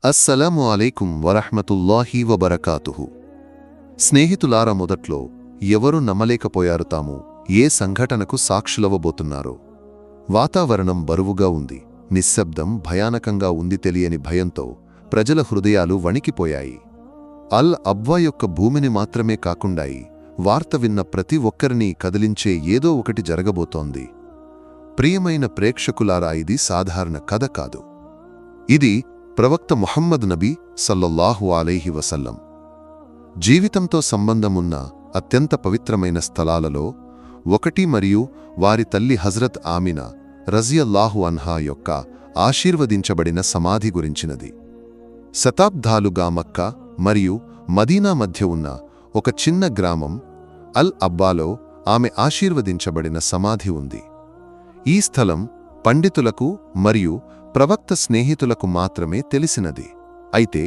అస్సలాము అలైకుం వరహ్మతుల్లాహి వబరకాతుహు. స్నేహితులారా, మొదట్లో ఎవరూ నమ్మలేకపోయారు తాము ఏ సంఘటనకు సాక్షులవ్వబోతున్నారో. వాతావరణం బరువుగా ఉంది, నిశ్శబ్దం భయానకంగా ఉంది. తెలియని భయంతో ప్రజల హృదయాలు వణికిపోయాయి. అల్ అబ్వా యొక్క భూమిని మాత్రమే కాకుండాయి వార్త విన్న ప్రతి ఒక్కరినీ కదిలించే ఏదో ఒకటి జరగబోతోంది. ప్రియమైన ప్రేక్షకులారా, ఇది సాధారణ కథ కాదు. ఇది ప్రవక్త ముహమ్మద్ నబీ సల్లల్లాహు అలైహి వసల్లం జీవితంతో సంబంధమున్న అత్యంత పవిత్రమైన స్థలాలలో ఒకటి మరియు వారి తల్లి హజ్రత్ ఆమినా రజియల్లాహు అన్హా యొక్క ఆశీర్వదించబడిన సమాధి గురించినది. శతాబ్దాలుగా మక్కా మరియు మదీనా మధ్య ఉన్న ఒక చిన్న గ్రామం అల్ అబ్బాలో ఆమె ఆశీర్వదించబడిన సమాధి ఉంది. ఈ స్థలం పండితులకు మరియు ప్రవక్త స్నేహితులకు మాత్రమే తెలిసినది. అయితే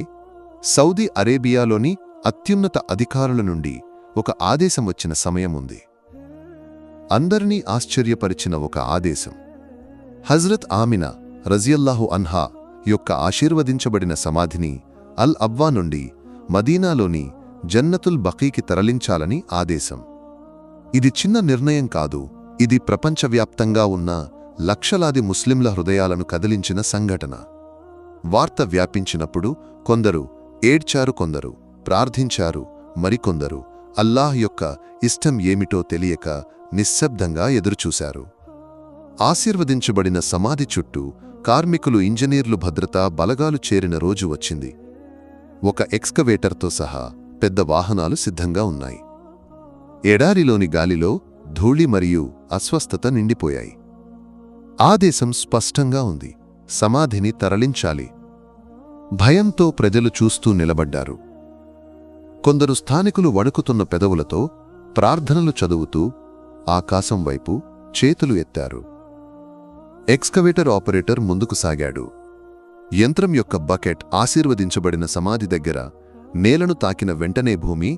సౌదీ అరేబియాలోని అత్యున్నత అధికారుల నుండి ఒక ఆదేశం వచ్చిన సమయముంది. అందరినీ ఆశ్చర్యపరిచిన ఒక ఆదేశం. హజ్రత్ ఆమినా రజియల్లాహు అన్హా యొక్క ఆశీర్వదించబడిన సమాధిని అల్ అబ్వా నుండి మదీనాలోని జన్నతుల్ బకీకి తరలించాలని ఆదేశం. ఇది చిన్న నిర్ణయం కాదు, ఇది ప్రపంచవ్యాప్తంగా ఉన్న లక్షలాది ముస్లింల హృదయాలను కదిలించిన సంఘటన. వార్త వ్యాపించినప్పుడు కొందరు ఏడ్చారు, కొందరు ప్రార్థించారు, మరికొందరు అల్లాహ్ యొక్క ఇష్టం ఏమిటో తెలియక నిశ్శబ్దంగా ఎదురుచూశారు. ఆశీర్వదించబడిన సమాధి చుట్టూ కార్మికులు, ఇంజనీర్లు, భద్రతా బలగాలు చేరిన రోజు వచ్చింది. ఒక ఎక్స్కవేటర్తో సహా పెద్ద వాహనాలు సిద్ధంగా ఉన్నాయి. ఎడారిలోని గాలిలో ధూళి మరియు అస్వస్థత నిండిపోయాయి. ఆదేశం స్పష్టంగా ఉంది: సమాధిని తరలించాలి. భయంతో ప్రజలు చూస్తూ నిలబడ్డారు. కొందరు స్థానికులు వణుకుతున్న పెదవులతో ప్రార్థనలు చదువుతూ ఆకాశం వైపు చేతులు ఎత్తారు. ఎక్స్కవేటర్ ఆపరేటర్ ముందుకు సాగాడు. యంత్రం యొక్క బకెట్ ఆశీర్వదించబడిన సమాధి దగ్గర నేలను తాకిన వెంటనే భూమి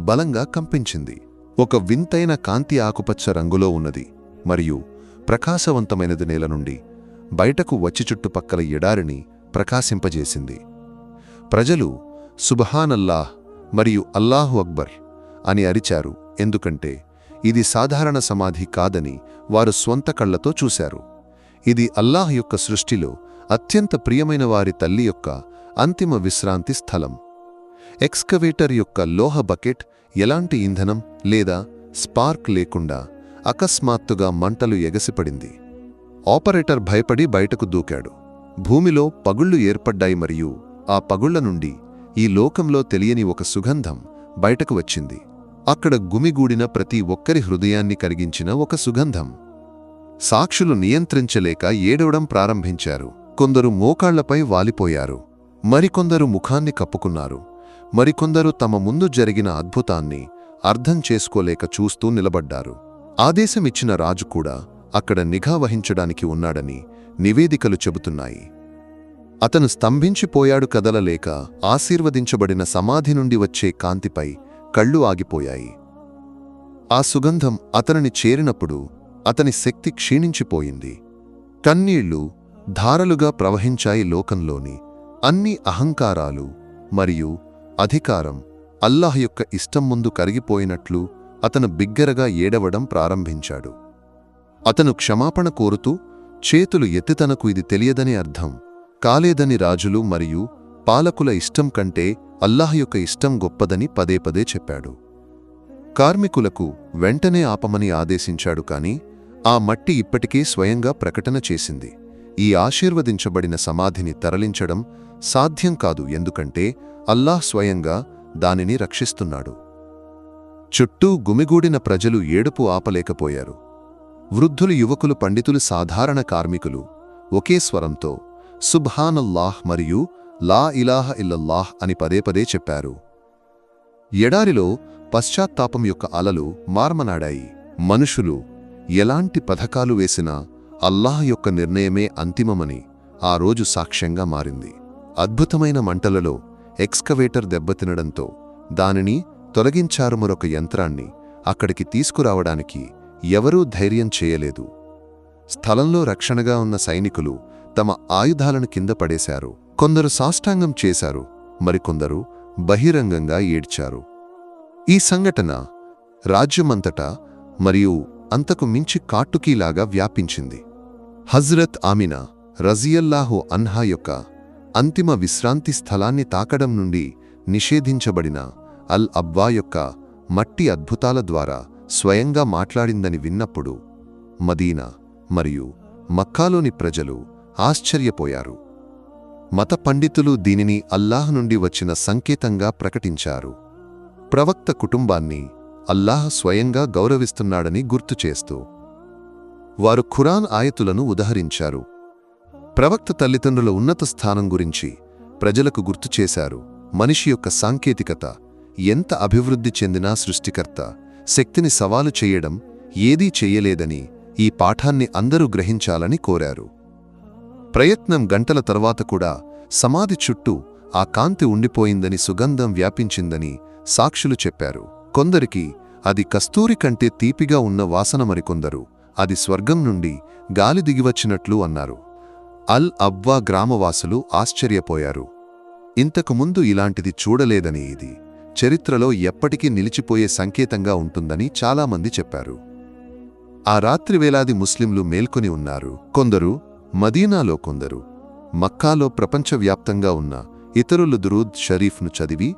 బలంగా కంపించింది. ఒక వింతైన కాంతి ఆకుపచ్చ రంగులో ఉన్నది మరియు ప్రకాశవంతమైనది నేల నుండి బయటకు వచ్చి చుట్టుపక్కల ఎడారిని ప్రకాశింపజేసింది. ప్రజలు సుబ్హానల్లాహ్ మరియు అల్లాహు అక్బర్ అని అరిచారు, ఎందుకంటే ఇది సాధారణ సమాధి కాదని వారు స్వంత కళ్లతో చూశారు. ఇది అల్లాహ్ యొక్క సృష్టిలో అత్యంత ప్రియమైన వారి తల్లి యొక్క అంతిమ విశ్రాంతి స్థలం. ఎక్స్కవేటర్ యొక్క లోహ బకెట్ ఎలాంటి ఇంధనం లేదా స్పార్క్ లేకుండా అకస్మాత్తుగా మంటలు ఎగసిపడింది. ఆపరేటర్ భయపడి బయటకు దూకాడు. భూమిలో పగుళ్లు ఏర్పడ్డాయి మరియు ఆ పగుళ్ల నుండి ఈ లోకంలో తెలియని ఒక సుగంధం బయటకు వచ్చింది. అక్కడ గుమిగూడిన ప్రతి ఒక్కరి హృదయాన్ని కరిగించిన ఒక సుగంధం. సాక్షులు నియంత్రించలేక ఏడవడం ప్రారంభించారు. కొందరు మోకాళ్లపై వాలిపోయారు, మరికొందరు ముఖాన్ని కప్పుకున్నారు, మరికొందరు తమ ముందు జరిగిన అద్భుతాన్ని అర్థం చేసుకోలేక చూస్తూ నిలబడ్డారు. ఆదేశమిచ్చిన రాజు కూడా అక్కడ నిఘా వహించడానికి ఉన్నాడని నివేదికలు చెబుతున్నాయి. అతను స్తంభించిపోయాడు, కదలలేక. ఆశీర్వదించబడిన సమాధి నుండి వచ్చే కాంతిపై కళ్ళు ఆగిపోయాయి. ఆ సుగంధం అతనిని చేరినప్పుడు అతని శక్తి క్షీణించిపోయింది. కన్నీళ్లు ధారలుగా ప్రవహించాయి. లోకంలోని అన్ని అహంకారాలు మరియు అధికారం అల్లాహ్ యొక్క ఇష్టం ముందు కరిగిపోయినట్లు అతను బిగ్గరగా ఏడవడం ప్రారంభించాడు. అతను క్షమాపణ కోరుతూ చేతులు ఎత్తి తనకు ఇది తెలియదని అర్థం కాలేదని, రాజులు మరియు పాలకుల ఇష్టం కంటే అల్లాహ్ యొక్క ఇష్టం గొప్పదని పదే పదే చెప్పాడు. కార్మికులకు వెంటనే ఆపమని ఆదేశించాడు, కాని ఆ మట్టి ఇప్పటికే స్వయంగా ప్రకటన చేసింది: ఈ ఆశీర్వదించబడిన సమాధిని తరలించడం సాధ్యం కాదు, ఎందుకంటే అల్లాహ్ స్వయంగా దానిని రక్షిస్తున్నాడు. చుట్టూ గుమిగూడిన ప్రజలు ఏడుపు ఆపలేకపోయారు. వృద్ధులు, యువకులు, పండితులు, సాధారణ కార్మికులు ఒకే స్వరంతో సుబ్హానల్లాహ్ మరియు లా ఇలాహ ఇల్లల్లాహ్ అని పదే పదే చెప్పారు. ఎడారిలో పశ్చాత్తాపం యొక్క అలలు మార్మనాడాయి. మనుషులు ఎలాంటి పథకాలు వేసినా అల్లాహ్ యొక్క నిర్ణయమే అంతిమమని ఆ రోజు సాక్ష్యంగా మారింది. అద్భుతమైన మంటలలో ఎక్స్కవేటర్ దెబ్బతినడంతో దానిని తొలగించారు. మరొక యంత్రాన్ని అక్కడికి తీసుకురావడానికి ఎవరూ ధైర్యం చేయలేదు. స్థలంలో రక్షణగా ఉన్న సైనికులు తమ ఆయుధాలను కింద పడేశారు. కొందరు సాష్టాంగం చేశారు, మరికొందరు బహిరంగంగా ఏడ్చారు. ఈ సంఘటన రాజ్యమంతటా మరియు అంతకు మించి కాట్టుకీలాగా వ్యాపించింది. హజ్రత్ ఆమినా రజియల్లాహు అన్హా యొక్క అంతిమ విశ్రాంతి స్థలాన్ని తాకడం నుండి నిషేధించబడిన అల్ అబ్వా యొక్క మట్టి అద్భుతాల ద్వారా స్వయంగా మాట్లాడిందని విన్నప్పుడు మదీనా మరియు మక్కాలోని ప్రజలు ఆశ్చర్యపోయారు. మత పండితులు దీనిని అల్లాహ్ నుండి వచ్చిన సంకేతంగా ప్రకటించారు. ప్రవక్త కుటుంబాన్ని అల్లాహ్ స్వయంగా గౌరవిస్తున్నాడని గుర్తుచేస్తూ వారు ఖురాన్ ఆయతులను ఉదహరించారు. ప్రవక్త తల్లిదండ్రుల ఉన్నత స్థానం గురించి ప్రజలకు గుర్తుచేశారు. మనిషి యొక్క సాంకేతికత ఎంత అభివృద్ధి చెందినా సృష్టికర్త శక్తిని సవాలు చేయడం ఏదీ చెయ్యలేదని ఈ పాఠాన్ని అందరూ గ్రహించాలని కోరారు. ప్రయత్నం గంటల తర్వాత కూడా సమాధి చుట్టూ ఆ కాంతి ఉండిపోయిందని, సుగంధం వ్యాపించిందని సాక్షులు చెప్పారు. కొందరికి అది కస్తూరి కంటే తీపిగా ఉన్న వాసన, మరికొందరు అది స్వర్గం నుండి గాలి దిగివచ్చినట్లు అన్నారు. అల్ అబ్వా గ్రామవాసులు ఆశ్చర్యపోయారు. ఇంతకుముందు ఇలాంటిది చూడలేదని, ఇది చరిత్రలో ఎప్పటికీ నిలిచిపోయే సంకేతంగా ఉంటుందని చాలామంది చెప్పారు. ఆ రాత్రి వేలాది ముస్లింలు మేల్కొని ఉన్నారు. కొందరు మదీనాలో, కొందరు మక్కాలో ప్రపంచవ్యాప్తంగా ఉన్న ఇతరులు దురూద్ షరీఫ్ను చదివి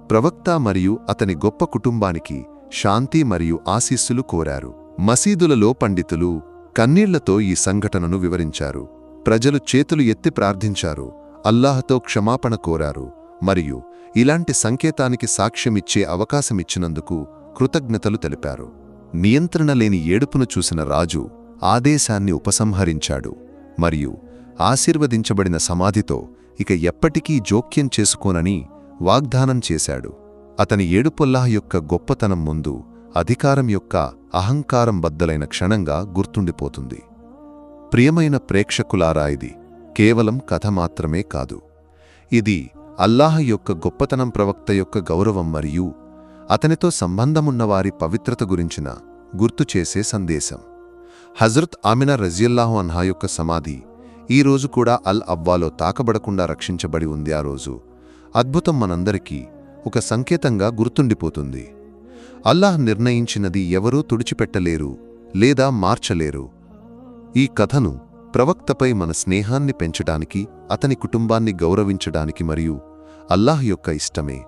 ప్రవక్త మరియు అతని గొప్ప కుటుంబానికి శాంతి మరియు ఆశీస్సులు కోరారు. మసీదులలో పండితులు కన్నీళ్లతో ఈ సంఘటనను వివరించారు. ప్రజలు చేతులు ఎత్తి ప్రార్థించారు, అల్లాహతో క్షమాపణ కోరారు మరియు ఇలాంటి సంకేతానికి సాక్ష్యమిచ్చే అవకాశమిచ్చినందుకు కృతజ్ఞతలు తెలిపారు. నియంత్రణ లేని ఏడుపును చూసిన రాజు ఆదేశాన్ని ఉపసంహరించాడు మరియు ఆశీర్వదించబడిన సమాధితో ఇక ఎప్పటికీ జోక్యం చేసుకోనని వాగ్దానం చేశాడు. అతని ఏడుపొల్లాహ్ యొక్క గొప్పతనం ముందు అధికారం యొక్క అహంకారం బద్దలైన క్షణంగా గుర్తుండిపోతుంది. ప్రియమైన ప్రేక్షకులారా, ఇది కేవలం కథ మాత్రమే కాదు. ఇది అల్లాహ్ యొక్క గొప్పతనం, ప్రవక్త యొక్క గౌరవం మరియు అతనితో సంబంధమున్నవారి పవిత్రత గురించిన గుర్తుచేసే సందేశం. హజ్రత్ ఆమినా రజియల్లాహు అన్హా యొక్క సమాధి ఈ రోజు కూడా అల్ అబ్వాలో తాకబడకుండా రక్షించబడి ఉంది. ఆ రోజు అద్భుతం మనందరికీ ఒక సంకేతంగా గుర్తుండిపోతుంది. అల్లాహ్ నిర్ణయించినది ఎవరూ తుడిచిపెట్టలేరు లేదా మార్చలేరు. ఈ కథను ప్రవక్తపై మన స్నేహాన్ని పెంచడానికి, అతని కుటుంబాన్ని గౌరవించడానికి మరియు అల్లాహ్ యొక్క ఇష్టమే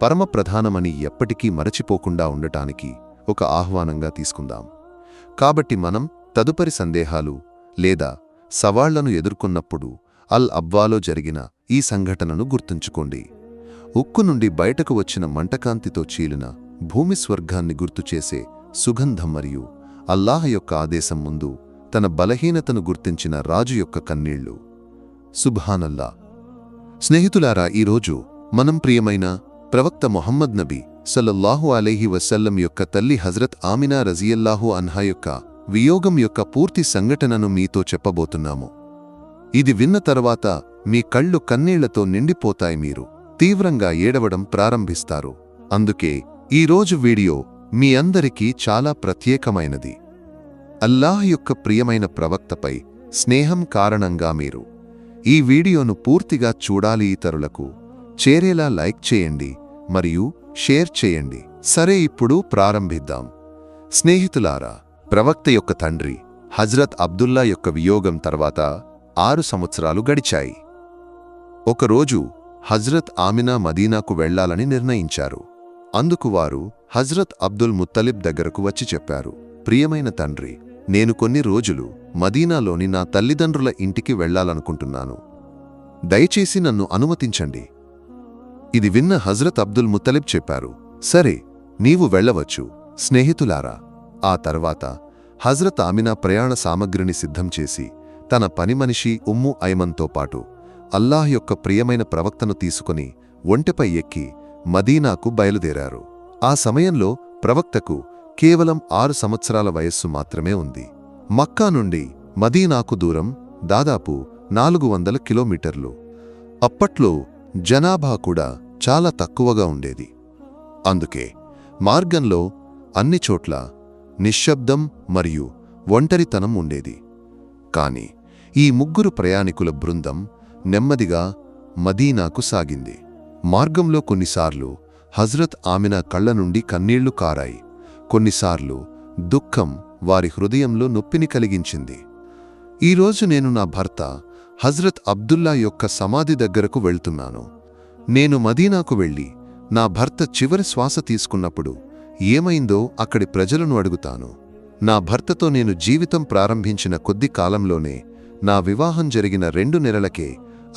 పరమప్రధానమని ఎప్పటికీ మరచిపోకుండా ఉండటానికి ఒక ఆహ్వానంగా తీసుకుందాం. కాబట్టి మనం తదుపరి సందేహాలు లేదా సవాళ్లను ఎదుర్కొన్నప్పుడు అల్ అబ్వాలో జరిగిన ఈ సంఘటనను గుర్తుంచుకోండి. ఉక్కు నుండి బయటకు వచ్చిన మంటకాంతితో చీలిన భూమి స్వర్గాన్ని గుర్తుచేసే సుగంధం మరియు అల్లాహ్ యొక్క ఆదేశం ముందు తన బలహీనతను గుర్తించిన రాజు యొక్క కన్నీళ్లు. సుబ్హానల్లా. స్నేహితులారా, ఈరోజు మనం ప్రియమైన ప్రవక్త ముహమ్మద్ నబీ సల్లల్లాహు అలైహి వసల్లం యొక్క తల్లి హజ్రత్ ఆమినా రజియల్లాహు అన్హా యొక్క వియోగం యొక్క పూర్తి సంఘటనను మీతో చెప్పబోతున్నాము. ఇది విన్న తర్వాత మీ కళ్ళు కన్నీళ్లతో నిండిపోతాయి, మీరు తీవ్రంగా ఏడవడం ప్రారంభిస్తారు. అందుకే ఈరోజు వీడియో మీ అందరికీ చాలా ప్రత్యేకమైనది. అల్లాహ్ యొక్క ప్రియమైన ప్రవక్తపై స్నేహం కారణంగా మీరు ఈ వీడియోను పూర్తిగా చూడాలి. ఇతరులకు చేరేలా లైక్ చేయండి మరియు షేర్ చేయండి. సరే, ఇప్పుడు ప్రారంభిద్దాం. స్నేహితులారా, ప్రవక్త యొక్క తండ్రి హజ్రత్ అబ్దుల్లా యొక్క వియోగం తర్వాత 6 సంవత్సరాలు గడిచాయి. ఒకరోజు హజ్రత్ ఆమినా మదీనాకు వెళ్లాలని నిర్ణయించారు. అందుకు వారు హజ్రత్ అబ్దుల్ ముత్తలిబ్ దగ్గరకు వచ్చి చెప్పారు, ప్రియమైన తండ్రి, నేను కొన్ని రోజులు మదీనాలోని నా తల్లిదండ్రుల ఇంటికి వెళ్లాలనుకుంటున్నాను. దయచేసి నన్ను అనుమతించండి. ఇది విన్న హజ్రత్ అబ్దుల్ ముత్తలిబ్ చెప్పారు, సరే, నీవు వెళ్లవచ్చు. స్నేహితులారా, ఆ తర్వాత హజ్రత్ ఆమినా ప్రయాణ సామగ్రిని సిద్ధం చేసి తన పనిమనిషి ఉమ్ము ఐమన్తో పాటు అల్లాహ్ యొక్క ప్రియమైన ప్రవక్తను తీసుకుని ఒంటెపై ఎక్కి మదీనాకు బయలుదేరారు. ఆ సమయంలో ప్రవక్తకు కేవలం 6 సంవత్సరాల వయస్సు మాత్రమే ఉంది. మక్కా నుండి మదీనాకు దూరం దాదాపు 400 కిలోమీటర్లు. అప్పట్లో జనాభా కూడా చాలా తక్కువగా ఉండేది. అందుకే మార్గంలో అన్ని చోట్ల నిశ్శబ్దం మరియు ఒంటరితనం ఉండేది. కాని ఈ ముగ్గురు ప్రయాణికుల బృందం నెమ్మదిగా మదీనాకు సాగింది. మార్గంలో కొన్నిసార్లు హజ్రత్ ఆమినా కళ్ల నుండి కన్నీళ్లు కారాయి. కొన్నిసార్లు దుఃఖం వారి హృదయంలో నొప్పిని కలిగించింది. ఈరోజు నేను నా భర్త హజ్రత్ అబ్దుల్లా యొక్క సమాధి దగ్గరకు వెళ్తున్నాను. నేను మదీనాకు వెళ్ళి నా భర్త చివరి శ్వాస తీసుకున్నప్పుడు ఏమైందో అక్కడి ప్రజలను అడుగుతాను. నా భర్తతో నేను జీవితం ప్రారంభించిన కొద్ది కాలంలోనే నా వివాహం జరిగిన 2 నెలలకే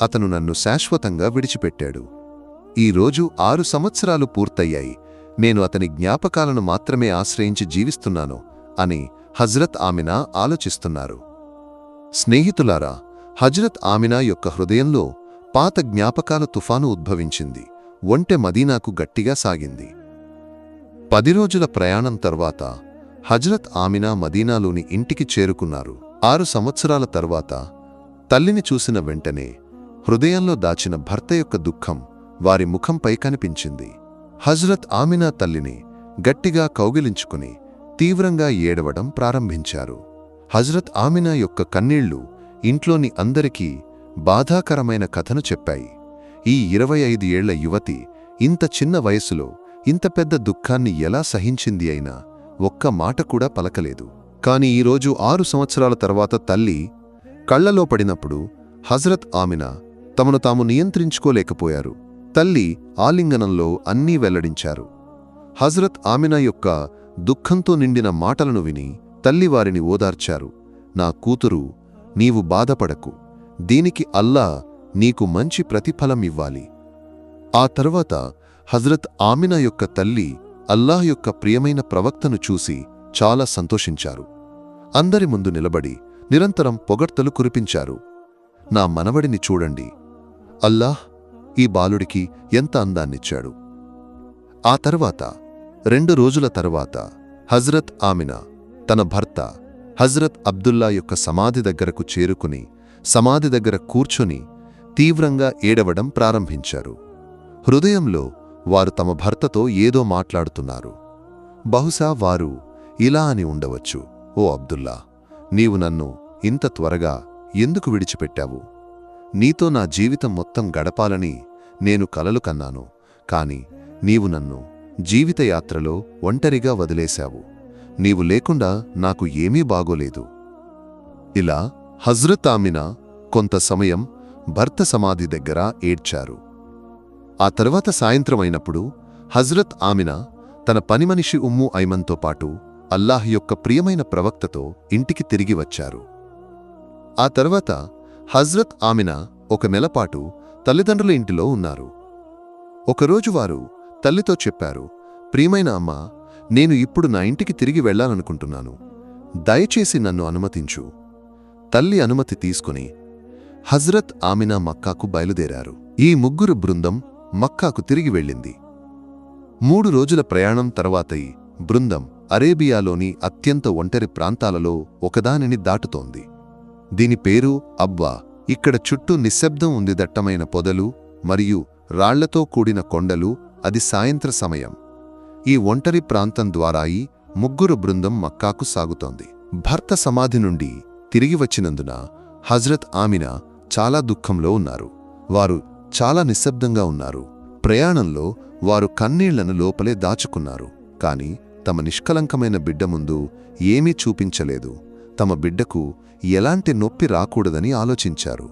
అతను నన్ను శాశ్వతంగా విడిచిపెట్టాడు. ఈరోజు 6 సంవత్సరాలు పూర్తయ్యాయి. నేను అతని జ్ఞాపకాలను మాత్రమే ఆశ్రయించి జీవిస్తున్నాను అని హజ్రత్ ఆమినా ఆలోచిస్తున్నారు. స్నేహితులారా, హజ్రత్ ఆమినా యొక్క హృదయంలో పాత జ్ఞాపకాల తుఫాను ఉద్భవించింది. ఒంటె మదీనాకు గట్టిగా సాగింది. 10 రోజుల ప్రయాణం తర్వాత హజ్రత్ ఆమినా మదీనాలోని ఇంటికి చేరుకున్నారు. 6 సంవత్సరాల తర్వాత తల్లిని చూసిన వెంటనే హృదయంలో దాచిన భర్త యొక్క దుఃఖం వారి ముఖంపై కనిపించింది. హజ్రత్ ఆమినా తల్లిని గట్టిగా కౌగిలించుకుని తీవ్రంగా ఏడవడం ప్రారంభించారు. హజ్రత్ ఆమినా యొక్క కన్నీళ్లు ఇంట్లోని అందరికీ బాధాకరమైన కథను చెప్పాయి. ఈ 25 ఏళ్ల యువతి ఇంత చిన్న వయసులో ఇంత పెద్ద దుఃఖాన్ని ఎలా సహించింది అయినా ఒక్క మాట కూడా పలకలేదు. కాని ఈరోజు 6 సంవత్సరాల తర్వాత తల్లి కళ్లలో పడినప్పుడు హజ్రత్ ఆమినా తమను తాము నియంత్రించుకోలేకపోయారు. తల్లి ఆలింగనంలో అన్నీ వెల్లడించారు. హజ్రత్ ఆమినా యొక్క దుఃఖంతో నిండిన మాటలను విని తల్లి వారిని ఓదార్చారు. నా కూతురు, నీవు బాధపడకు. దీనికి అల్లా నీకు మంచి ప్రతిఫలం ఇవ్వాలి. ఆ తర్వాత హజ్రత్ ఆమినా యొక్క తల్లి అల్లాహ్ యొక్క ప్రియమైన ప్రవక్తను చూసి చాలా సంతోషించారు. అందరి ముందు నిలబడి నిరంతరం పొగడ్తలు కురిపించారు. నా మనవడిని చూడండి, అల్లాహ్ ఈ బాలుడికి ఎంత అందాన్నిచ్చాడు. ఆ తర్వాత 2 రోజుల తర్వాత హజ్రత్ ఆమినా తన భర్త హజ్రత్ అబ్దుల్లా యొక్క సమాధి దగ్గరకు చేరుకుని సమాధి దగ్గర కూర్చొని తీవ్రంగా ఏడవడం ప్రారంభించారు. హృదయంలో వారు తమ భర్తతో ఏదో మాట్లాడుతున్నారు. బహుశా వారు ఇలా అని ఉండవచ్చు: ఓ అబ్దుల్లా, నీవు నన్ను ఇంత త్వరగా ఎందుకు విడిచిపెట్టావు? నీతో నా జీవితం మొత్తం గడపాలని నేను కలలు కన్నాను. కాని నీవు నన్ను జీవితయాత్రలో ఒంటరిగా వదిలేశావు. నీవు లేకుండా నాకు ఏమీ బాగోలేదు. ఇలా హజ్రత్ ఆమినా కొంత సమయం భర్త సమాధి దగ్గర ఏడ్చారు. ఆ తర్వాత సాయంత్రమైనప్పుడు హజ్రత్ ఆమినా తన పనిమనిషి ఉమ్ము ఐమన్తో పాటు అల్లాహ్ యొక్క ప్రియమైన ప్రవక్తతో ఇంటికి తిరిగి వచ్చారు. ఆ తర్వాత హజ్రత్ ఆమినా 1 నెలపాటు తల్లిదండ్రుల ఇంటిలో ఉన్నారు. ఒకరోజు వారు తల్లితో చెప్పారు: ప్రియమైన అమ్మా, నేను ఇప్పుడు నా ఇంటికి తిరిగి వెళ్లాలనుకుంటున్నాను. దయచేసి నన్ను అనుమతించు. తల్లి అనుమతి తీసుకుని హజ్రత్ ఆమినా మక్కాకు బయలుదేరారు. ఈ ముగ్గురు బృందం మక్కాకు తిరిగి వెళ్ళింది. 3 రోజుల ప్రయాణం తర్వాత ఈ బృందం అరేబియాలోని అత్యంత ఒంటరి ప్రాంతాలలో ఒకదానిని దాటుతోంది. దీని పేరు అబ్వా. ఇక్కడ చుట్టూ నిశ్శబ్దం ఉంది, దట్టమైన పొదలు మరియు రాళ్లతో కూడిన కొండలు. అది సాయంత్ర సమయం. ఈ ఒంటరి ప్రాంతం ద్వారా ఈ ముగ్గురు బృందం మక్కాకు సాగుతోంది. భర్త సమాధి నుండి తిరిగి వచ్చినందున హజ్రత్ ఆమినా చాలా దుఃఖంలో ఉన్నారు. వారు చాలా నిశ్శబ్దంగా ఉన్నారు. ప్రయాణంలో వారు కన్నీళ్లను లోపలే దాచుకున్నారు. కాని తమ నిష్కలంకమైన బిడ్డ ముందు ఏమీ చూపించలేదు. తమ బిడ్డకు ఎలాంటి నొప్పి రాకూడదని ఆలోచించారు.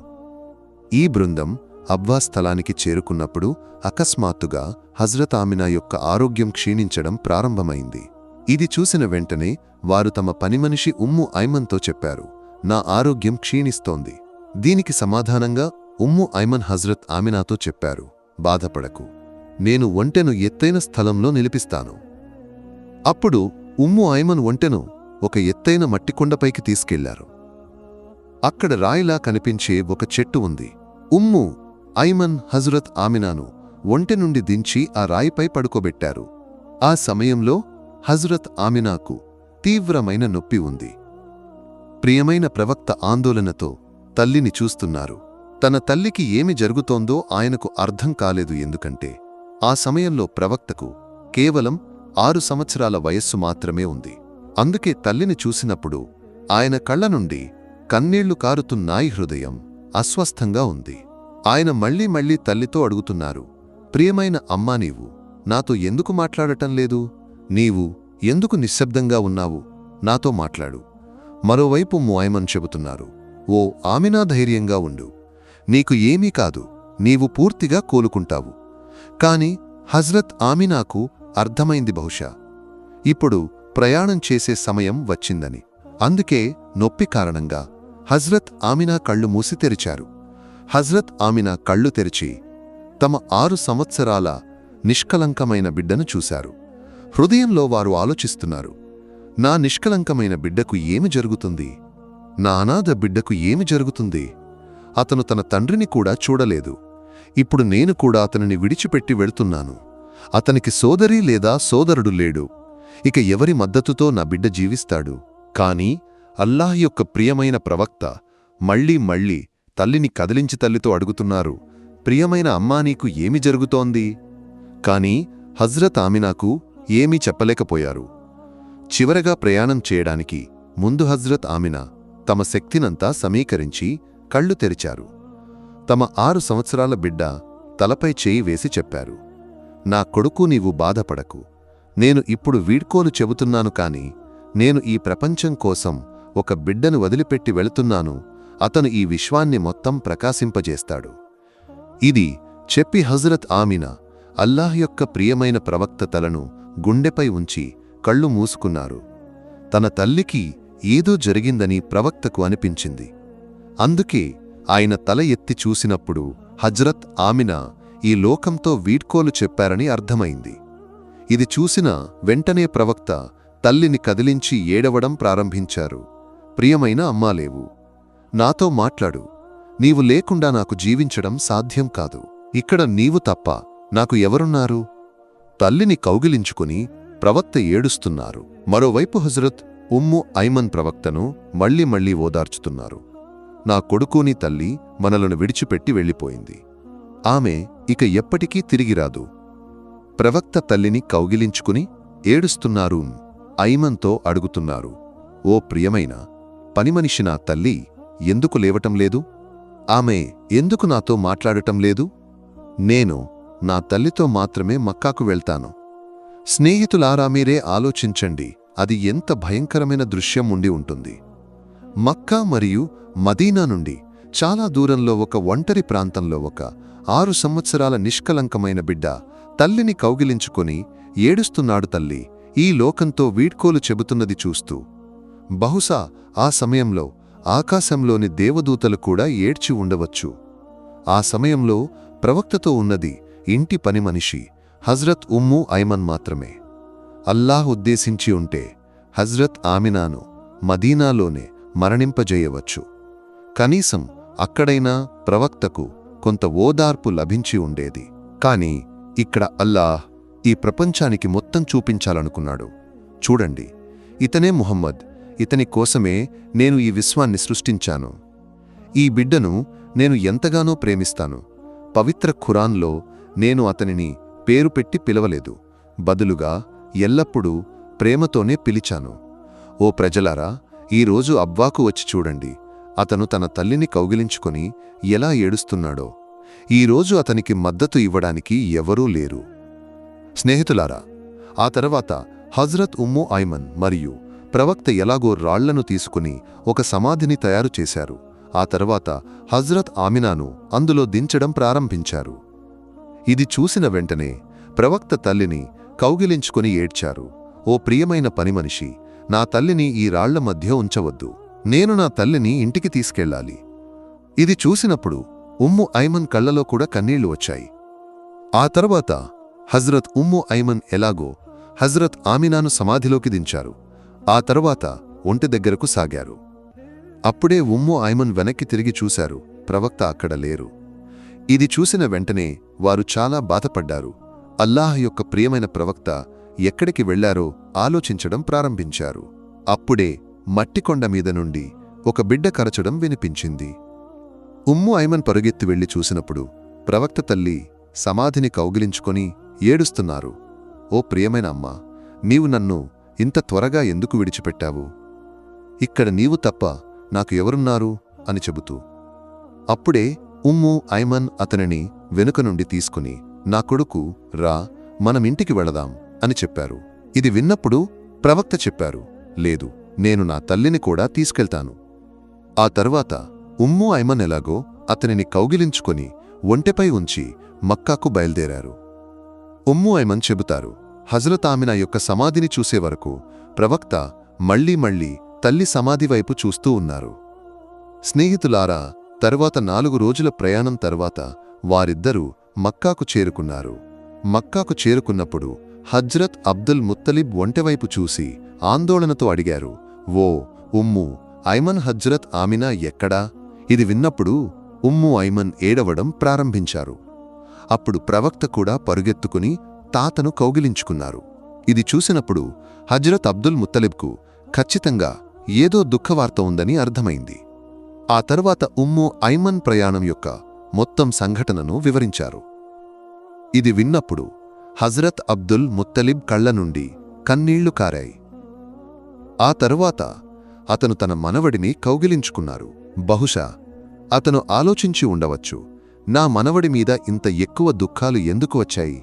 ఈ బృందం అబ్వా స్థలానికి చేరుకున్నప్పుడు అకస్మాత్తుగా హజ్రత్ ఆమినా యొక్క ఆరోగ్యం క్షీణించడం ప్రారంభమైంది. ఇది చూసిన వెంటనే వారు తమ పనిమనిషి ఉమ్ము ఐమన్తో చెప్పారు: నా ఆరోగ్యం క్షీణిస్తోంది. దీనికి సమాధానంగా ఉమ్ము ఐమన్ హజ్రత్ ఆమినాతో చెప్పారు: బాధపడకు, నేను ఒంటెను ఎత్తైన స్థలంలో నిలిపిస్తాను. అప్పుడు ఉమ్ము ఐమన్ ఒంటెను ఒక ఎత్తైన మట్టికొండపైకి తీసుకెళ్లారు. అక్కడ రాయిలా కనిపించే ఒక చెట్టు ఉంది. ఉమ్ము ఐమన్ హజ్రత్ ఆమినాను ఒంటె నుండి దించి ఆ రాయిపై పడుకోబెట్టారు. ఆ సమయంలో హజ్రత్ ఆమినాకు తీవ్రమైన నొప్పి ఉంది. ప్రియమైన ప్రవక్త ఆందోళనతో తల్లిని చూస్తున్నారు. తన తల్లికి ఏమి జరుగుతోందో ఆయనకు అర్థం కాలేదు. ఎందుకంటే ఆ సమయంలో ప్రవక్తకు కేవలం 6 సంవత్సరాల వయస్సు మాత్రమే ఉంది. అందుకే తల్లిని చూసినప్పుడు ఆయన కళ్ల నుండి కన్నీళ్లు కారుతున్నాయి. హృదయం అస్వస్థంగా ఉంది. ఆయన మళ్ళీ మళ్ళీ తల్లితో అడుగుతున్నారు, ప్రియమైన అమ్మా, నీవు నాతో ఎందుకు మాట్లాడటం లేదు? నీవు ఎందుకు నిశ్శబ్దంగా ఉన్నావు? నాతో మాట్లాడు. మరోవైపు ముఐమన్ చెబుతున్నారు, ఓ ఆమినా, ధైర్యంగా ఉండు. నీకు ఏమీ కాదు, నీవు పూర్తిగా కోలుకుంటావు. కాని హజ్రత్ ఆమినాకు అర్థమైంది బహుశా ఇప్పుడు ప్రయాణం చేసే సమయం వచ్చిందని. అందుకే నొప్పి కారణంగా హజ్రత్ ఆమినా కళ్ళు మూసి తెరిచారు. హజ్రత్ ఆమినా కళ్ళు తెరిచి తమ 6 సంవత్సరాల నిష్కలంకమైన బిడ్డను చూశారు. హృదయంలో వారు ఆలోచిస్తున్నారు, నా నిష్కలంకమైన బిడ్డకు ఏమి జరుగుతుంది? నా అనాథ బిడ్డకు ఏమి జరుగుతుంది? అతను తన తండ్రిని కూడా చూడలేదు. ఇప్పుడు నేను కూడా అతనిని విడిచిపెట్టి వెళ్తున్నాను. అతనికి సోదరి లేదా సోదరుడు లేడు. ఇక ఎవరి మద్దతుతో నా బిడ్డ జీవిస్తాడు? కాని అల్లాహ్ యొక్క ప్రియమైన ప్రవక్త మళ్ళీ మళ్ళీ తల్లిని కదిలించి తల్లితో అడుగుతున్నారు, ప్రియమైన అమ్మా, నీకు ఏమి జరుగుతోంది? కాని హజ్రత్ ఆమినాకు ఏమీ చెప్పలేకపోయారు. చివరగా ప్రయాణం చేయడానికి ముందు హజ్రత్ ఆమినా తమ శక్తినంతా సమీకరించి కళ్ళు తెరిచారు. తమ 6 సంవత్సరాల బిడ్డ తలపై చేయి వేసి చెప్పారు, నా కొడుకు, నీవు బాధపడకు. నేను ఇప్పుడు వీడ్కోలు చెబుతున్నాను, కాని నేను ఈ ప్రపంచం కోసం ఒక బిడ్డను వదిలిపెట్టి వెళుతున్నాను. అతను ఈ విశ్వాన్ని మొత్తం ప్రకాశింపజేస్తాడు. ఇది చెప్పి హజ్రత్ ఆమినా అల్లాహ్ యొక్క ప్రియమైన ప్రవక్త తలను గుండెపై ఉంచి కళ్ళు మూసుకున్నారు. తన తల్లికి ఏదో జరిగిందని ప్రవక్తకు అనిపించింది. అందుకే ఆయన తల ఎత్తి చూసినప్పుడు హజ్రత్ ఆమినా ఈ లోకంతో వీడ్కోలు చెప్పారని అర్థమైంది. ఇది చూసిన వెంటనే ప్రవక్త తల్లిని కదిలించి ఏడవడం ప్రారంభించారు. ప్రియమైన అమ్మాలేవు, నాతో మాట్లాడు. నీవు లేకుండా నాకు జీవించడం సాధ్యం కాదు. ఇక్కడ నీవు తప్ప నాకు ఎవరున్నారు? తల్లిని కౌగిలించుకుని ప్రవక్త ఏడుస్తున్నారు. మరోవైపు హజ్రత్ ఉమ్ము ఐమన్ ప్రవక్తను మళ్లీ మళ్లీ ఓదార్చుతున్నారు. నా కొడుకుని తల్లి మనలను విడిచిపెట్టి వెళ్ళిపోయింది. ఆమె ఇక ఎప్పటికీ తిరిగిరాదు. ప్రవక్త తల్లిని కౌగిలించుకుని ఏడుస్తున్నారు. ఐమన్తో అడుగుతున్నారు, ఓ ప్రియమైన పనిమనిషి, నా తల్లి ఎందుకు లేవటం లేదు? ఆమె ఎందుకు నాతో మాట్లాడటం లేదు? నేను నా తల్లితో మాత్రమే మక్కాకు వెళ్తాను. స్నేహితులారా, మీరే ఆలోచించండి, అది ఎంత భయంకరమైన దృశ్యం ఉండి ఉంటుంది. మక్కా మరియు మదీనా నుండి చాలా దూరంలో ఒక ఒంటరి ప్రాంతంలో ఒక 6 సంవత్సరాల నిష్కలంకమైన బిడ్డ తల్లిని కౌగిలించుకొని ఏడుస్తున్నాడు. తల్లి ఈ లోకంతో వీడ్కోలు చెబుతున్నది చూస్తూ. బహుశా ఆ సమయంలో ఆకాశంలోని దేవదూతలు కూడా ఏడ్చి ఉండవచ్చు. ఆ సమయంలో ప్రవక్తతో ఉన్నది ఇంటి పనిమనిషి హజ్రత్ ఉమ్ము ఐమన్ మాత్రమే. అల్లాహ్ ఉద్దేశించి ఉంటే హజ్రత్ ఆమినాను మదీనాలోనే మరణింపజేయవచ్చు. కనీసం అక్కడైనా ప్రవక్తకు కొంత ఓదార్పు లభించి ఉండేది. కాని ఇక్కడ అల్లాహ్ ఈ ప్రపంచానికి మొత్తం చూపించాలనుకున్నాడు. చూడండి, ఇతనే ముహమ్మద్, ఇతని కోసమే నేను ఈ విశ్వాన్ని సృష్టించాను. ఈ బిడ్డను నేను ఎంతగానో ప్రేమిస్తాను. పవిత్ర ఖురాన్లో నేను అతనిని పేరు పెట్టి పిలవలేదు, బదులుగా ఎల్లప్పుడూ ప్రేమతోనే పిలిచాను. ఓ ప్రజలారా, ఈరోజు అబ్వాకు వచ్చి చూడండి. అతను తన తల్లిని కౌగిలించుకొని ఎలా ఏడుస్తున్నాడో. ఈరోజు అతనికి మద్దతు ఇవ్వడానికి ఎవరూ లేరు. స్నేహితులారా, ఆ తర్వాత హజ్రత్ ఉమ్ము ఐమన్ మరియు ప్రవక్త ఎలాగో రాళ్లను తీసుకుని ఒక సమాధిని తయారు చేశారు. ఆ తర్వాత హజ్రత్ ఆమినాను అందులో దించడం ప్రారంభించారు. ఇది చూసిన వెంటనే ప్రవక్త తల్లిని కౌగిలించుకొని ఏడ్చారు. ఓ ప్రియమైన పనిమనిషి, నా తల్లిని ఈ రాళ్ల మధ్య ఉంచవద్దు. నేను నా తల్లిని ఇంటికి తీసుకెళ్లాలి. ఇది చూసినప్పుడు ఉమ్ము ఐమన్ కళ్లలో కూడా కన్నీళ్లు వచ్చాయి. ఆ తర్వాత హజ్రత్ ఉమ్ము ఐమన్ ఎలాగో హజ్రత్ ఆమినాను సమాధిలోకి దించారు. ఆ తర్వాత ఒంటి దగ్గరకు సాగారు. అప్పుడే ఉమ్ము ఐమన్ వెనక్కి తిరిగి చూశారు. ప్రవక్త అక్కడ లేరు. ఇది చూసిన వెంటనే వారు చాలా బాధపడ్డారు. అల్లాహ్ యొక్క ప్రియమైన ప్రవక్త ఎక్కడికి వెళ్లారో ఆలోచించడం ప్రారంభించారు. అప్పుడే మట్టికొండ మీద నుండి ఒక బిడ్డ కరచడం వినిపించింది. ఉమ్ము ఐమన్ పరుగెత్తి వెళ్లి చూసినప్పుడు ప్రవక్త తల్లి సమాధిని కౌగిలించుకొని ఏడుస్తున్నారు. ఓ ప్రియమైన అమ్మా, నీవు నన్ను ఇంత త్వరగా ఎందుకు విడిచిపెట్టావు? ఇక్కడ నీవు తప్ప నాకు ఎవరున్నారు అని చెబుతూ. అప్పుడే ఉమ్ము ఐమన్ అతనిని వెనుక నుండి తీసుకుని, నా కొడుకు రా, మనమింటికి వెళదాం అని చెప్పారు. ఇది విన్నప్పుడు ప్రవక్త చెప్పారు, లేదు, నేను నా తల్లిని కూడా తీసుకెళ్తాను. ఆ తర్వాత ఉమ్ము ఐమన్ ఎలాగో అతనిని కౌగిలించుకొని ఒంటెపై ఉంచి మక్కాకు బయల్దేరారు. ఉమ్ము ఐమన్ చెబుతారు, హజరత్ ఆమినా యొక్క సమాధిని చూసే వరకు ప్రవక్త మళ్లీ మళ్లీ తల్లి సమాధి వైపు చూస్తూ ఉన్నారు. స్నేహితులారా, తరువాత 4 రోజుల ప్రయాణం తర్వాత వారిద్దరూ మక్కాకు చేరుకున్నారు. మక్కాకు చేరుకున్నప్పుడు హజ్రత్ అబ్దుల్ ముత్తలిబ్ ఒంటెవైపు చూసి ఆందోళనతో అడిగారు, ఓ ఉమ్ము ఐమన్, హజ్రత్ ఆమినా ఎక్కడా? ఇది విన్నప్పుడు ఉమ్ము ఐమన్ ఏడవడం ప్రారంభించారు. అప్పుడు ప్రవక్త కూడా పరుగెత్తుకుని తాతను కౌగిలించుకున్నారు. ఇది చూసినప్పుడు హజ్రత్ అబ్దుల్ ముత్తలిబ్కు ఖచ్చితంగా ఏదో దుఃఖవార్త ఉందని అర్థమైంది. ఆ తరువాత ఉమ్ము ఐమన్ ప్రయాణం యొక్క మొత్తం సంఘటనను వివరించారు. ఇది విన్నప్పుడు హజ్రత్ అబ్దుల్ ముత్తలిబ్ కళ్ల నుండి కన్నీళ్లు కారాయి. ఆ తరువాత అతను తన మనవడిని కౌగిలించుకున్నారు. బహుశా అతను ఆలోచించి ఉండవచ్చు, నా మనవడి మీద ఇంత ఎక్కువ దుఃఖాలు ఎందుకు వచ్చాయి?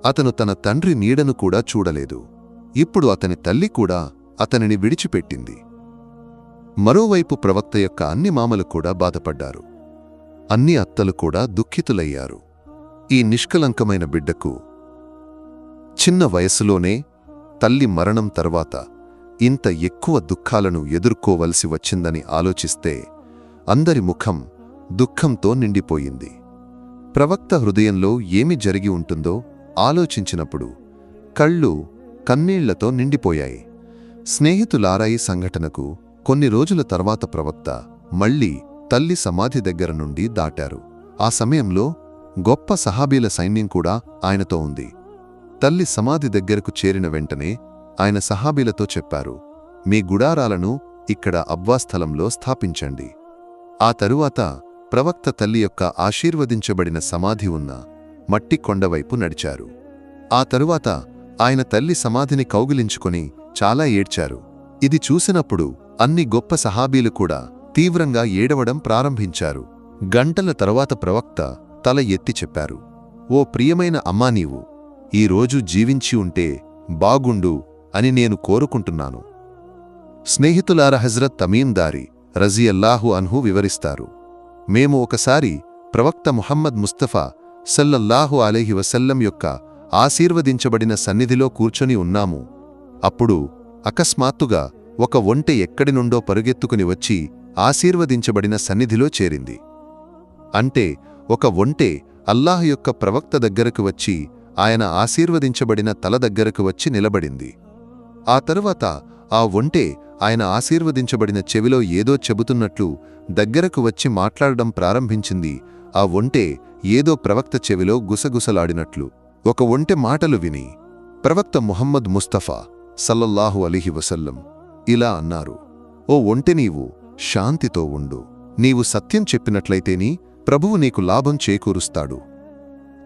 అతను తన తండ్రి నీడను కూడా చూడలేదు. ఇప్పుడు అతని తల్లి కూడా అతనిని విడిచిపెట్టింది. మరోవైపు ప్రవక్త యొక్క అన్ని మామలు కూడా బాధపడ్డారు. అన్ని అత్తలు కూడా దుఃఖితులయ్యారు. ఈ నిష్కలంకమైన బిడ్డకు చిన్న వయస్సులోనే తల్లి మరణం తర్వాత ఇంత ఎక్కువ దుఃఖాలను ఎదుర్కోవలసి వచ్చిందని ఆలోచిస్తే అందరి ముఖం దుఃఖంతో నిండిపోయింది. ప్రవక్త హృదయంలో ఏమి జరిగి ఉంటుందో ఆలోచించినప్పుడు కళ్ళు కన్నీళ్లతో నిండిపోయాయి. స్నేహితులారా, ఈ సంఘటనకు కొన్ని రోజుల తర్వాత ప్రవక్త మళ్లీ తల్లి సమాధి దగ్గర నుండి దాటారు. ఆ సమయంలో గొప్ప సహాబీల సైన్యం కూడా ఆయనతో ఉంది. తల్లి సమాధి దగ్గరకు చేరిన వెంటనే ఆయన సహాబీలతో చెప్పారు, మీ గుడారాలను ఇక్కడ అబ్వాస్థలంలో స్థాపించండి. ఆ తరువాత ప్రవక్త తల్లి యొక్క ఆశీర్వదించబడిన సమాధి ఉన్న మట్టి కొండవైపు నడిచారు. ఆ తరువాత ఆయన తల్లి సమాధిని కౌగిలించుకొని చాలా ఏడ్చారు. ఇది చూసినప్పుడు అన్ని గొప్ప సహాబీలు కూడా తీవ్రంగా ఏడవడం ప్రారంభించారు. గంటల తరువాత ప్రవక్త తల ఎత్తి చెప్పారు, ఓ ప్రియమైన అమ్మా, నీవు ఈరోజు జీవించి ఉంటే బాగుండు అని నేను కోరుకుంటున్నాను. స్నేహితులార, హజ్రత్ తమీం దారి రజియల్లాహు అన్హు వివరిస్తారు, మేము ఒకసారి ప్రవక్త ముహమ్మద్ ముస్తఫా సల్లల్లాహు అలైహి వసల్లం యొక్క ఆశీర్వదించబడిన సన్నిధిలో కూర్చొని ఉన్నాము. అప్పుడు అకస్మాత్తుగా ఒక ఒంటె ఎక్కడి నుండో పరుగెత్తుకుని వచ్చి ఆశీర్వదించబడిన సన్నిధిలో చేరింది. అంటే ఒక ఒంటె అల్లాహ్ యొక్క ప్రవక్త దగ్గరకు వచ్చి ఆయన ఆశీర్వదించబడిన తల దగ్గరకు వచ్చి నిలబడింది. ఆ తరువాత ఆ ఒంటె ఆయన ఆశీర్వదించబడిన చెవిలో ఏదో చెబుతున్నట్లు దగ్గరకు వచ్చి మాట్లాడడం ప్రారంభించింది. ఆ ఒంటె ఏదో ప్రవక్త చెవిలో గుసగుసలాడినట్లు ఒక ఒంటె మాటలు విని ప్రవక్త ముహమ్మద్ ముస్తఫా సల్లల్లాహు అలైహి వసల్లం ఇలా అన్నారు, ఓ ఒంటె, నీవు శాంతితో ఉండు. నీవు సత్యం చెప్పినట్లయితేని ప్రభువు నీకు లాభం చేకూరుస్తాడు.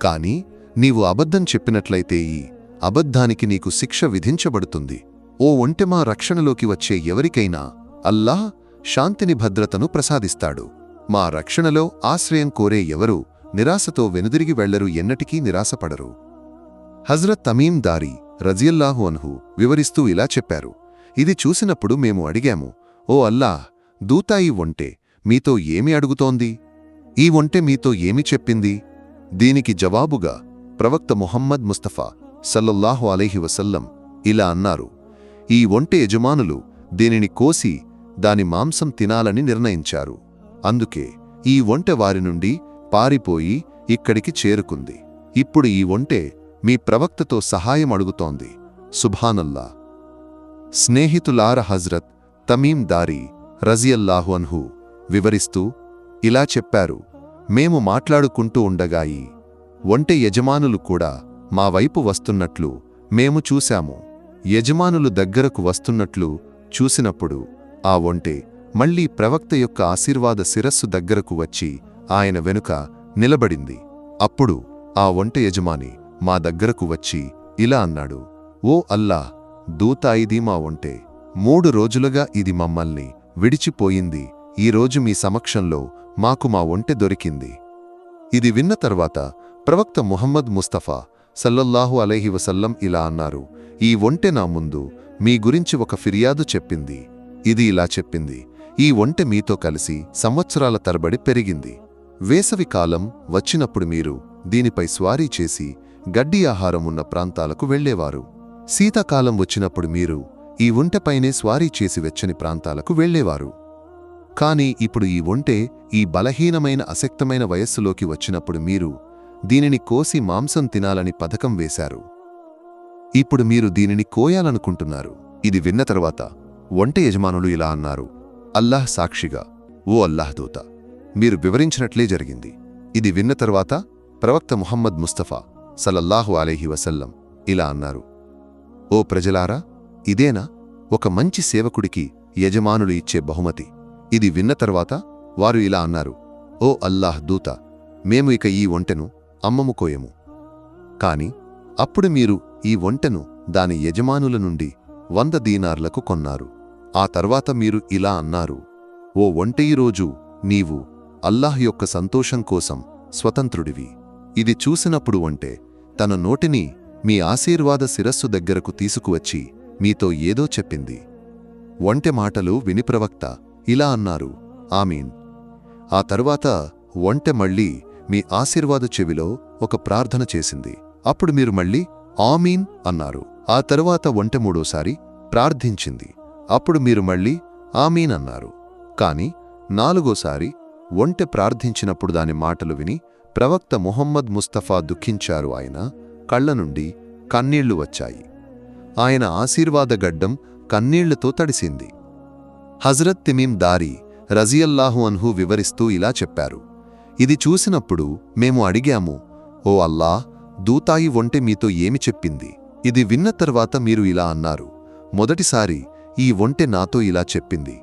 కాని నీవు అబద్ధం చెప్పినట్లయితే ఈ అబద్ధానికి నీకు శిక్ష విధించబడుతుంది. ఓ ఒంటె, మా రక్షణలోకి వచ్చే ఎవరికైనా అల్లాహ్ శాంతిని, భద్రతను ప్రసాదిస్తాడు. మా రక్షణలో ఆశ్రయం కోరే ఎవరూ నిరాశతో వెనుదిరిగి వెళ్లరు, ఎన్నటికీ నిరాశపడరు. హజ్రత్ తమీం దారి రజియల్లాహు అన్హు వివరిస్తూ ఇలా చెప్పారు, ఇది చూసినప్పుడు మేము అడిగాము, ఓ అల్లాహ్ దూత, ఈ ఒంటె మీతో ఏమి అడుగుతోంది? ఈ ఒంటె మీతో ఏమి చెప్పింది? దీనికి జవాబుగా ప్రవక్త ముహమ్మద్ ముస్తఫా సల్లల్లాహు అలైహి వసల్లం ఇలా అన్నారు, ఈ ఒంటె యజమానులు దీనిని కోసి దాని మాంసం తినాలని నిర్ణయించారు. అందుకే ఈ ఒంటె వారి నుండి పారిపోయి ఇక్కడికి చేరుకుంది. ఇప్పుడు ఈ ఒంటె మీ ప్రవక్తతో సహాయం అడుగుతోంది. సుబ్హానల్లా. స్నేహితులార, హజ్రత్ తమీం దారి రజియల్లాహు అన్హు వివరిస్తూ ఇలా చెప్పారు, మేము మాట్లాడుకుంటూ ఉండగా ఈ ఒంటె యజమానులు కూడా మా వైపు వస్తున్నట్లు మేము చూశాము. యజమానులు దగ్గరకు వస్తున్నట్లు చూసినప్పుడు ఆ ఒంటె మళ్లీ ప్రవక్త యొక్క ఆశీర్వాద శిరస్సు దగ్గరకు వచ్చి ఆయన వెనుక నిలబడింది. అప్పుడు ఆ ఒంటె యజమాని మా దగ్గరకు వచ్చి ఇలా అన్నాడు, ఓ అల్లాహ్ దూత, ఇది మా ఒంటె. 3 రోజులుగా ఇది మమ్మల్ని విడిచిపోయింది. ఈరోజు మీ సమక్షంలో మాకు మా ఒంటె దొరికింది. ఇది విన్న తర్వాత ప్రవక్త ముహమ్మద్ ముస్తఫా సల్లల్లాహు అలైహి వసల్లం ఇలా అన్నారు, ఈ ఒంటె నా ముందు మీ గురించి ఒక ఫిర్యాదు చెప్పింది. ఇది ఇలా చెప్పింది, ఈ ఒంటె మీతో కలిసి సంవత్సరాల తరబడి పెరిగింది. వేసవి కాలం వచ్చినప్పుడు మీరు దీనిపై స్వారీ చేసి గడ్డి ఆహారం ఉన్న ప్రాంతాలకు వెళ్లేవారు. శీతాకాలం వచ్చినప్పుడు మీరు ఈ ఒంటెపైనే స్వారీ చేసి వెచ్చని ప్రాంతాలకు వెళ్లేవారు. కాని ఇప్పుడు ఈ ఒంటె ఈ బలహీనమైన అశక్తమైన వయస్సులోకి వచ్చినప్పుడు మీరు దీనిని కోసి మాంసం తినాలని పథకం వేశారు. ఇప్పుడు మీరు దీనిని కోయాలనుకుంటున్నారు. ఇది విన్న తర్వాత ఒంటె యజమానులు ఇలా అన్నారు, అల్లాహ్ సాక్షిగా, ఓ అల్లాహ్ దూత, మీరు వివరించినట్లే జరిగింది. ఇది విన్న తర్వాత ప్రవక్త ముహమ్మద్ ముస్తఫా సల్లల్లాహు అలైహి వసల్లం ఇలా అన్నారు, ఓ ప్రజలారా, ఇదేనా ఒక మంచి సేవకుడికి యజమానులు ఇచ్చే బహుమతి? ఇది విన్న తర్వాత వారు ఇలా అన్నారు, ఓ అల్లాహ్ దూత, మేము ఇక ఈ ఒంటెను అమ్మముకోయము. కాని అప్పుడు మీరు ఈ ఒంటెను దాని యజమానుల నుండి 100 దీనార్లకు కొన్నారు. ఆ తర్వాత మీరు ఇలా అన్నారు, ఓ ఒంటె, ఈరోజు నీవు అల్లాహ్ యొక్క సంతోషం కోసం స్వతంత్రుడివి. ఇది చూసినప్పుడు ఒంటె తన నోటిని మీ ఆశీర్వాద శిరస్సు దగ్గరకు తీసుకువచ్చి మీతో ఏదో చెప్పింది. ఒంటె మాటలు విని ప్రవక్త ఇలా అన్నారు, ఆమీన్. ఆ తర్వాత ఒంటె మళ్ళీ మీ ఆశీర్వాద చెవిలో ఒక ప్రార్థన చేసింది. అప్పుడు మీరు మళ్ళీ ఆమీన్ అన్నారు. ఆ తరువాత ఒంటె మూడోసారి ప్రార్థించింది. అప్పుడు మీరు మళ్ళీ ఆమీన్ అన్నారు. కాని 4వసారి ఒంటె ప్రార్థించినప్పుడు దాని మాటలు విని ప్రవక్త ముహమ్మద్ ముస్తఫా దుఃఖించారు. ఆయన కళ్ల నుండి కన్నీళ్లు వచ్చాయి. ఆయన ఆశీర్వాద గడ్డం కన్నీళ్లతో తడిసింది. హజ్రత్ తిమీం దారి రజియల్లాహు అన్హు వివరిస్తూ ఇలా చెప్పారు, ఇది చూసినప్పుడు మేము అడిగాము, ఓ అల్లాహ్ దూతాయి ఒంటె మీతో ఏమి చెప్పింది? ఇది విన్న తర్వాత మీరు ఇలా అన్నారు, మొదటిసారి ఈ ఒంటె నాతో ఇలా చెప్పింది,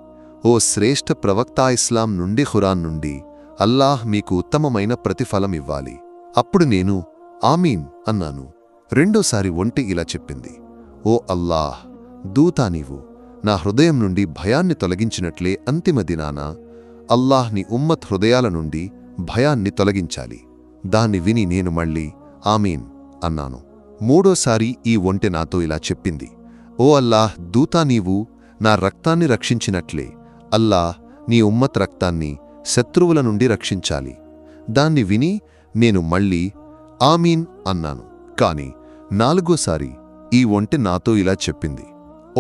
ఓ శ్రేష్ఠ ప్రవక్త, ఇస్లాం నుండి ఖురాన్ నుండి అల్లాహ్ మీకు ఉత్తమమైన ప్రతిఫలం ఇవ్వాలి. అప్పుడు నేను ఆమీన్ అన్నాను. రెండోసారి ఒంటె ఇలా చెప్పింది, ఓ అల్లాహ్ దూతా, నీవు నా హృదయం నుండి భయాన్ని తొలగించినట్లే అంతిమ దినాన అల్లాహ్ నీ ఉమ్మత్ హృదయాల నుండి భయాన్ని తొలగించాలి. దాన్ని విని నేను మళ్ళీ ఆమీన్ అన్నాను. మూడోసారి ఈ ఒంటె నాతో ఇలా చెప్పింది, ఓ అల్లాహ్ దూతా, నీవు నా రక్తాన్ని రక్షించినట్లే అల్లాహ్ నీ ఉమ్మత్ రక్తాన్ని శత్రువుల నుండి రక్షించాలి. దాన్ని విని నేను మళ్ళీ ఆమీన్ అన్నాను. కాని 4వసారి ఈ ఒంటె నాతో ఇలా చెప్పింది,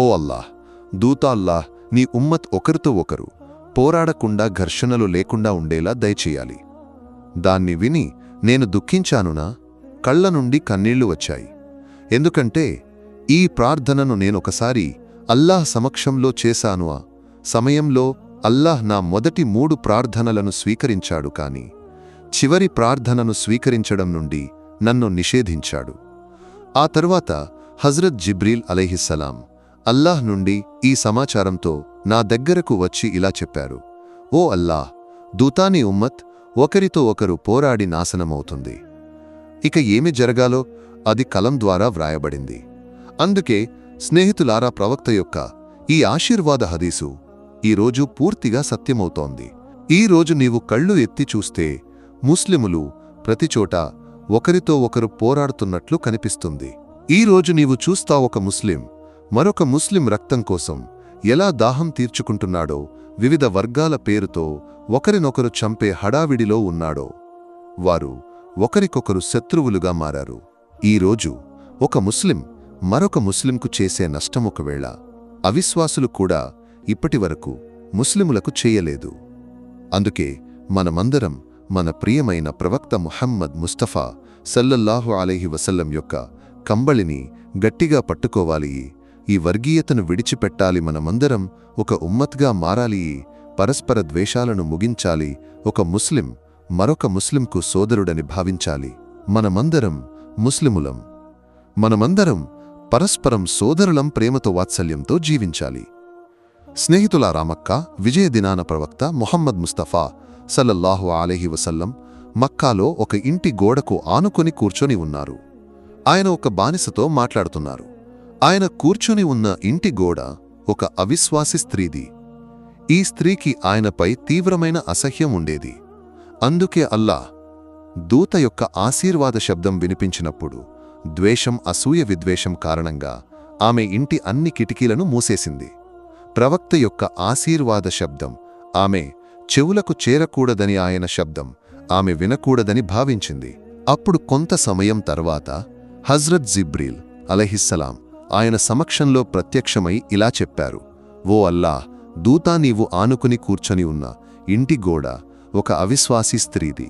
ఓ అల్లాహ్ దూతా, అల్లాహ్ నీ ఉమ్మత్ ఒకరితో ఒకరు పోరాడకుండా ఘర్షణలు లేకుండా ఉండేలా దయచేయాలి. దాన్ని విని నేను దుఃఖించానునా, కళ్ల నుండి కన్నీళ్లు వచ్చాయి. ఎందుకంటే ఈ ప్రార్థనను నేనొకసారి అల్లాహ్ సమక్షంలో చేశాను. ఆ సమయంలో అల్లాహ్ నా మొదటి 3 ప్రార్థనలను స్వీకరించాడు, కాని చివరి ప్రార్థనను స్వీకరించడం నుండి నన్ను నిషేధించాడు. ఆ తరువాత హజ్రత్ జిబ్రీల్ అలైహిస్సలాం అల్లాహ్ నుండి ఈ సమాచారంతో నా దగ్గరకు వచ్చి ఇలా చెప్పారు, ఓ అల్లాహ్ దూతాని ఉమ్మత్ ఒకరితో ఒకరు పోరాడి నాశనమవుతుంది. ఇక ఏమి జరగాలో అది కలం ద్వారా వ్రాయబడింది. అందుకే స్నేహితులారా, ప్రవక్త యొక్క ఈ ఆశీర్వాద హదీసు ఈరోజు పూర్తిగా సత్యమవుతోంది. ఈరోజు నీవు కళ్ళు ఎత్తి చూస్తే ముస్లిములు ప్రతిచోట ఒకరితో ఒకరు పోరాడుతున్నట్లు కనిపిస్తుంది. ఈరోజు నీవు చూస్తా ఒక ముస్లిం మరొక ముస్లిం రక్తం కోసం ఎలా దాహం తీర్చుకుంటున్నాడో, వివిధ వర్గాల పేరుతో ఒకరినొకరు చంపే హడావిడిలో ఉన్నాడో. వారు ఒకరికొకరు శత్రువులుగా మారారు. ఈరోజు ఒక ముస్లిం మరొక ముస్లింకు చేసే నష్టం ఒకవేళ అవిశ్వాసులు కూడా ఇప్పటివరకు ముస్లిములకు చేయలేదు. అందుకే మనమందరం మన ప్రియమైన ప్రవక్త ముహమ్మద్ ముస్తఫా సల్లల్లాహు అలైహి వసల్లం యొక్క కంబళిని గట్టిగా పట్టుకోవాలి. ఈ వర్గీయతను విడిచిపెట్టాలి. మనమందరం ఒక ఉమ్మత్గా మారాలి. పరస్పర ద్వేషాలను ముగించాలి. ఒక ముస్లిం మరొక ముస్లింకు సోదరుడని భావించాలి. మనమందరం ముస్లిములం. మనమందరం పరస్పరం సోదరులం, ప్రేమతో వాత్సల్యంతో జీవించాలి. స్నేహితులారా, మక్కా విజయ దినాన ప్రవక్త ముహమ్మద్ ముస్తఫా సల్లల్లాహు అలైహి వసల్లం మక్కాలో ఒక ఇంటి గోడకు ఆనుకొని కూర్చొని ఉన్నారు. ఆయన ఒక బానిసతో మాట్లాడుతున్నారు. ఆయన కూర్చొని ఉన్న ఇంటి గోడ ఒక అవిశ్వాసి స్త్రీది. ఈ స్త్రీకి ఆయనపై తీవ్రమైన అసహ్యం ఉండేది. అందుకే అల్లాహ్ దూత యొక్క ఆశీర్వాద శబ్దం వినిపించినప్పుడు ద్వేషం అసూయ విద్వేషం కారణంగా ఆమె ఇంటి అన్ని కిటికీలను మూసేసింది. ప్రవక్త యొక్క ఆశీర్వాద శబ్దం ఆమె చెవులకు చేరకూడదని, ఆయన శబ్దం ఆమె వినకూడదని భావించింది. అప్పుడు కొంత సమయం తర్వాత హజ్రత్ జిబ్రీల్ అలైహిస్సలాం ఆయన సమక్షంలో ప్రత్యక్షమై ఇలా చెప్పారు: ఓ అల్లాహ్ దూతా, నీవు ఆనుకుని కూర్చొని ఉన్న ఇంటి గోడ ఒక అవిశ్వాసీ స్త్రీది.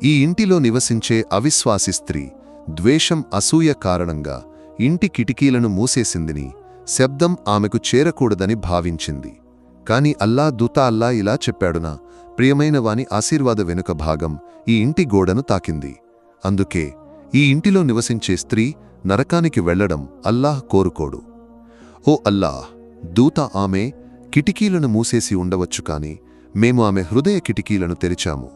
ఈ ఇంటిలో నివసించే అవిశ్వాసి స్త్రీ ద్వేషం అసూయ కారణంగా ఇంటి కిటికీలను మూసేసిందని, శబ్దం ఆమెకు చేరకూడదని భావించింది. కాని దూత అల్లా ఇలా చెప్పాడునా, ప్రియమైన వాని ఆశీర్వాద వెనుక భాగం ఈ ఇంటి గోడను తాకింది. అందుకే ఈ ఇంటిలో నివసించే స్త్రీ నరకానికి వెళ్లడం అల్లాహ్ కోరుకోడు. ఓ అల్లాహ్, దూత ఆమె కిటికీలను మూసేసి ఉండవచ్చు, కాని మేము ఆమె హృదయ కిటికీలను తెరిచాము.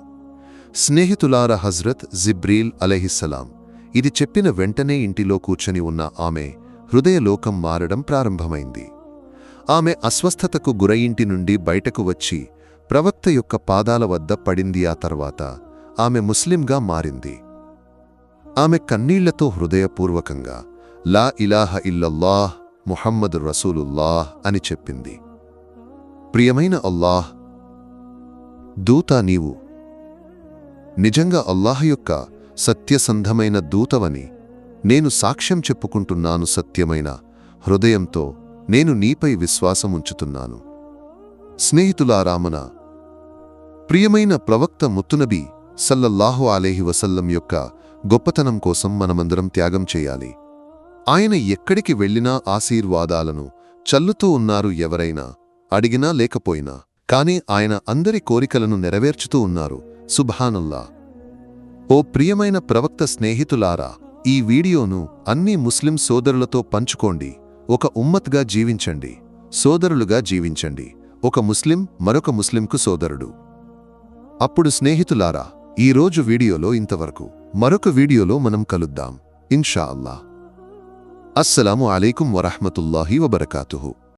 స్నేహితులార, హజ్రత్ జిబ్రీల్ అలైహిస్సలాం ఇది చెప్పిన వెంటనే ఇంటిలో కూర్చొని ఉన్న ఆమె హృదయలోకం మారడం ప్రారంభమైంది. ఆమె అస్వస్థతకు గురయింటి నుండి బయటకు వచ్చి ప్రవక్త యొక్క పాదాల వద్ద పడింది. ఆ తర్వాత ఆమె ముస్లింగా మారింది. ఆమె కన్నీళ్లతో హృదయపూర్వకంగా లా ఇలాహ ఇల్లల్లాహ్ ముహమ్మదు రసూలుల్లాహ్ అని చెప్పింది. ప్రియమైన అల్లాహ్ దూత, నీవు నిజంగా అల్లాహ్ యొక్క సత్యసంధమైన దూతవని నేను సాక్ష్యం చెప్పుకుంటున్నాను. సత్యమైన హృదయంతో నేను నీపై విశ్వాసముంచుతున్నాను. స్నేహితులారామన, ప్రియమైన ప్రవక్త ముత్తునబీ సల్లల్లాహు అలైహి వసల్లం యొక్క గొప్పతనం కోసం మనమందరం త్యాగం చేయాలి. ఆయన ఎక్కడికి వెళ్లినా ఆశీర్వాదాలను చల్లుతూ ఉన్నారు. ఎవరైనా అడిగినా లేకపోయినా కాని ఆయన అందరి కోరికలను నెరవేర్చుతూ ఉన్నారు. సుబ్హానల్లా. ఓ ప్రియమైన ప్రవక్త స్నేహితులారా, ఈ వీడియోను అన్ని ముస్లిం సోదరులతో పంచుకోండి. ఒక ఉమ్మత్గా జీవించండి, సోదరులుగా జీవించండి. ఒక ముస్లిం మరొక ముస్లింకు సోదరుడు. అప్పుడు స్నేహితులారా, ఈరోజు వీడియోలో ఇంతవరకు. మరొక వీడియోలో మనం కలుద్దాం ఇన్షా అల్లాహ్. అస్సలాము అలైకుం వరహ్మతుల్లాహి వబరకాతుహు.